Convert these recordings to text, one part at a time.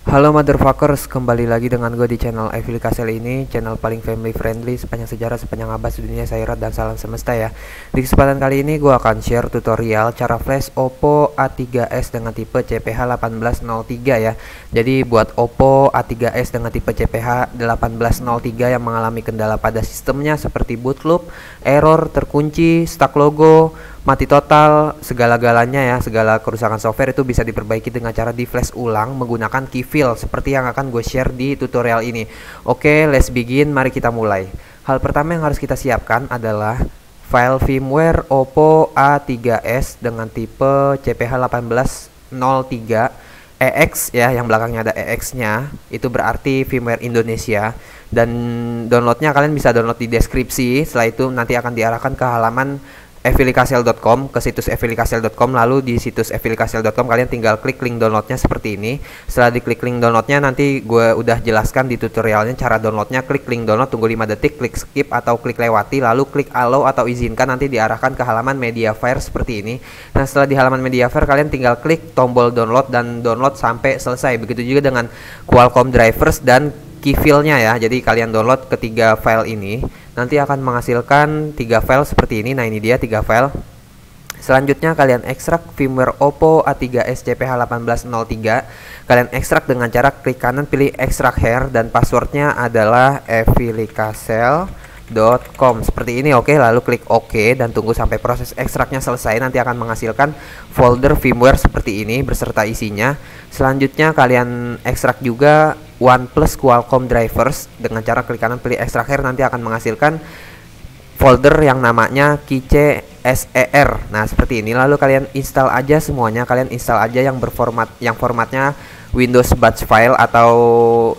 Halo motherfuckers, kembali lagi dengan gue di channel Evil Castle ini, channel paling family friendly sepanjang sejarah, sepanjang abad dunia Sairat dan salam semesta ya. Di kesempatan kali ini gue akan share tutorial cara flash Oppo A3s dengan tipe CPH 1803 ya. Jadi buat Oppo A3s dengan tipe CPH 1803 yang mengalami kendala pada sistemnya seperti boot loop, error, terkunci, stuck logo, mati total, segala-galanya ya, segala kerusakan software itu bisa diperbaiki dengan cara di flash ulang menggunakan keyfill seperti yang akan gue share di tutorial ini. Oke, let's begin, mari kita mulai. Hal pertama yang harus kita siapkan adalah file firmware Oppo A3s dengan tipe CPH 1803 EX ya, yang belakangnya ada EX nya, itu berarti firmware Indonesia. Dan downloadnya kalian bisa download di deskripsi. Setelah itu nanti akan diarahkan ke halaman evilicasel.com, ke situs evilicasel.com. lalu di situs evilicasel.com kalian tinggal klik link downloadnya seperti ini. Setelah diklik link downloadnya, nanti gue udah jelaskan di tutorialnya cara downloadnya. Klik link download, tunggu 5 detik, klik skip atau klik lewati, lalu klik allow atau izinkan, nanti diarahkan ke halaman Mediafire seperti ini. Nah, setelah di halaman Mediafire kalian tinggal klik tombol download dan download sampai selesai. Begitu juga dengan Qualcomm drivers dan keyfillnya ya. Jadi kalian download ketiga file ini, nanti akan menghasilkan 3 file seperti ini. Nah, ini dia 3 file. Selanjutnya kalian ekstrak firmware Oppo A3s CPH 1803. Kalian ekstrak dengan cara klik kanan, pilih extract here, dan passwordnya adalah evilicasel.com seperti ini. Oke, lalu klik OK dan tunggu sampai proses ekstraknya selesai. Nanti akan menghasilkan folder firmware seperti ini beserta isinya. Selanjutnya kalian ekstrak juga OnePlus Qualcomm drivers dengan cara klik kanan, pilih extract here, nanti akan menghasilkan folder yang namanya Kice SER. Nah, seperti ini. Lalu kalian install aja semuanya. Kalian install aja yang berformat, yang formatnya Windows batch file atau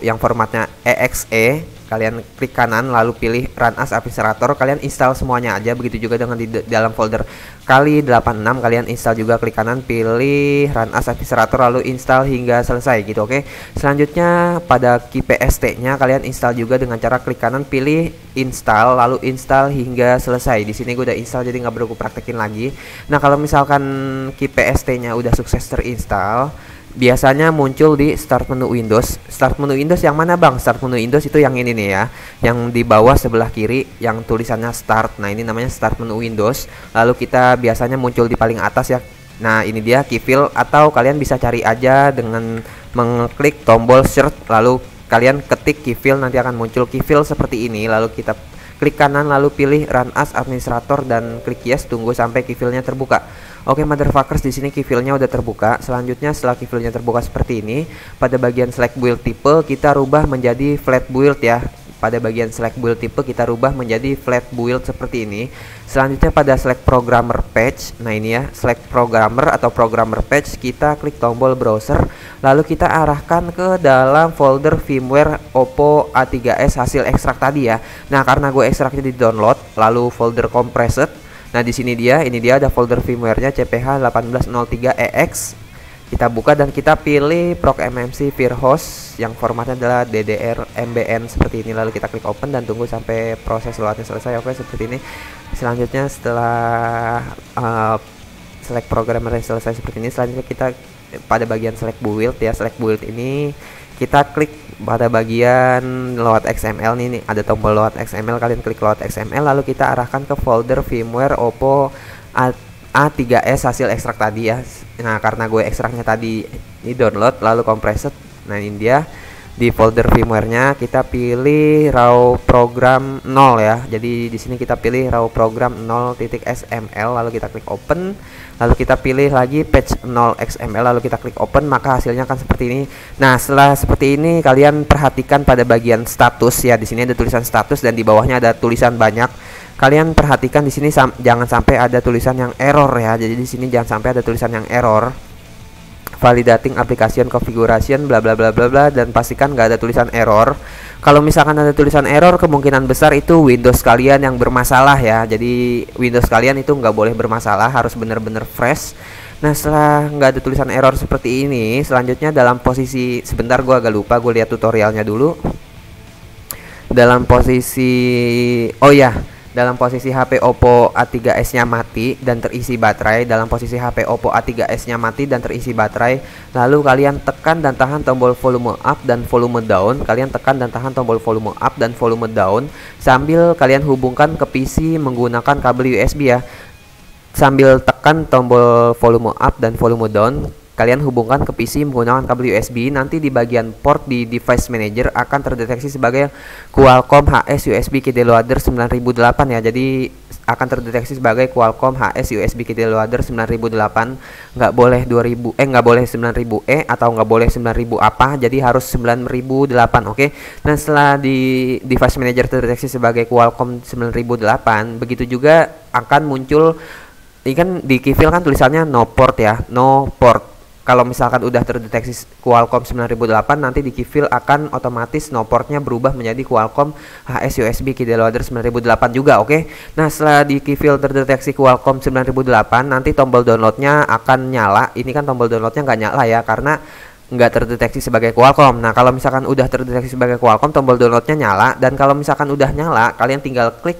yang formatnya EXE. Kalian klik kanan lalu pilih run as administrator, kalian install semuanya aja. Begitu juga dengan di dalam folder kali 86, kalian install juga, klik kanan pilih run as administrator lalu install hingga selesai gitu. Oke. Selanjutnya pada KeyPST nya kalian install juga dengan cara klik kanan pilih install lalu install hingga selesai. Di sini gue udah install jadi nggak perlu gue praktekin lagi. Nah, kalau misalkan KeyPST nya udah sukses terinstall, biasanya muncul di start menu Windows. Start menu Windows yang mana bang? Start menu Windows itu yang ini nih ya, yang di bawah sebelah kiri yang tulisannya start. Nah, ini namanya start menu Windows. Lalu kita biasanya muncul di paling atas ya. Nah, ini dia keyfill, atau kalian bisa cari aja dengan mengklik tombol search lalu kalian ketik keyfill, nanti akan muncul keyfill seperti ini. Lalu kita klik kanan lalu pilih run as administrator dan klik yes, tunggu sampai keyfillnya terbuka. Oke motherfuckers, di sini keyfillnya udah terbuka. Selanjutnya setelah keyfillnya terbuka seperti ini, pada bagian select build type kita rubah menjadi flat build ya. Pada bagian select build type kita rubah menjadi flat build seperti ini. Selanjutnya pada select programmer page, nah ini ya, select programmer atau programmer page, kita klik tombol browser lalu kita arahkan ke dalam folder firmware Oppo A3s hasil ekstrak tadi ya. Nah, karena gue ekstraknya di download lalu folder compressed. Nah, di sini dia, ini dia ada folder firmware-nya CPH 1803 EX. Kita buka dan kita pilih proc MMC Firhost yang formatnya adalah DDR MBN seperti ini. Lalu kita klik open dan tunggu sampai proses loadnya selesai. Oke, seperti ini. Selanjutnya setelah select programmer selesai seperti ini, selanjutnya kita pada bagian select build ya. Select build ini kita klik pada bagian load XML nih, ada tombol load XML, kalian klik load XML lalu kita arahkan ke folder firmware Oppo A3s hasil ekstrak tadi ya. Nah, karena gue ekstraknya tadi ini download lalu compressed. Nah, ini dia di folder firmware-nya kita pilih raw program 0 ya. Jadi di sini kita pilih raw program 0.xml lalu kita klik open. Lalu kita pilih lagi patch 0 XML lalu kita klik open, maka hasilnya akan seperti ini. Nah, setelah seperti ini kalian perhatikan pada bagian status ya. Di sini ada tulisan status dan di bawahnya ada tulisan banyak. Kalian perhatikan di sini jangan sampai ada tulisan yang error ya. Jadi di sini jangan sampai ada tulisan yang error. Validating application configuration bla bla bla bla bla, dan pastikan nggak ada tulisan error. Kalau misalkan ada tulisan error, kemungkinan besar itu Windows kalian yang bermasalah ya. Jadi Windows kalian itu nggak boleh bermasalah, harus bener-bener fresh. Nah, setelah nggak ada tulisan error seperti ini, selanjutnya dalam posisi, sebentar gue agak lupa, gue lihat tutorialnya dulu. Dalam posisi, oh ya, dalam posisi HP Oppo A3s-nya mati dan terisi baterai, dalam posisi HP Oppo A3s-nya mati dan terisi baterai, lalu kalian tekan dan tahan tombol volume up dan volume down, kalian tekan dan tahan tombol volume up dan volume down sambil kalian hubungkan ke PC menggunakan kabel USB ya. Sambil tekan tombol volume up dan volume down, kalian hubungkan ke PC menggunakan kabel USB. Nanti di bagian port di device manager akan terdeteksi sebagai Qualcomm HS USB Key Loader 9008 ya. Jadi akan terdeteksi sebagai Qualcomm HS USB Key Loader 9008. Nggak boleh 2000 nggak boleh 9000E atau nggak boleh 9000 apa. Jadi harus 9008, oke. Nah, setelah di device manager terdeteksi sebagai Qualcomm 9008, begitu juga akan muncul ini kan di keyfile kan tulisannya no port ya, no port. Kalau misalkan udah terdeteksi Qualcomm 9008, nanti di keyfile akan otomatis no portnya berubah menjadi Qualcomm HS USB Key Loader 9008 juga, oke. Nah, setelah di keyfile terdeteksi Qualcomm 9008, nanti tombol downloadnya akan nyala. Ini kan tombol downloadnya nggak nyala ya, karena nggak terdeteksi sebagai Qualcomm. Nah, kalau misalkan udah terdeteksi sebagai Qualcomm, tombol downloadnya nyala. Dan kalau misalkan udah nyala, kalian tinggal klik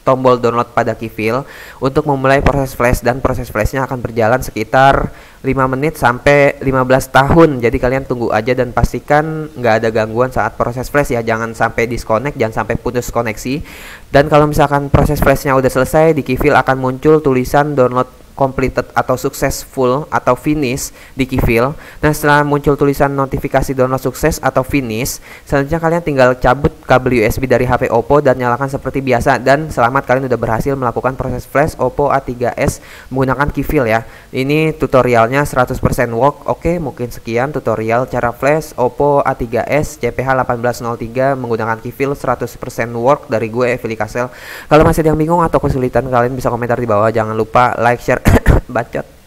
tombol download pada keyfile untuk memulai proses flash, dan proses flashnya akan berjalan sekitar 5 menit sampai 15 tahun. Jadi kalian tunggu aja dan pastikan nggak ada gangguan saat proses flash ya, jangan sampai disconnect, jangan sampai putus koneksi. Dan kalau misalkan proses flashnya udah selesai, di keyfile akan muncul tulisan download completed atau successful atau finish di keyfile. Nah, setelah muncul tulisan notifikasi download sukses atau finish, selanjutnya kalian tinggal cabut kabel USB dari HP Oppo dan nyalakan seperti biasa. Dan selamat, kalian udah berhasil melakukan proses flash Oppo A3s menggunakan keyfile ya. Ini tutorialnya 100% work. Oke, mungkin sekian tutorial cara flash Oppo A3s CPH1803 menggunakan keyfile 100% work dari gue, Evili Kasel. Kalau masih ada yang bingung atau kesulitan, kalian bisa komentar di bawah. Jangan lupa like, share, bacot.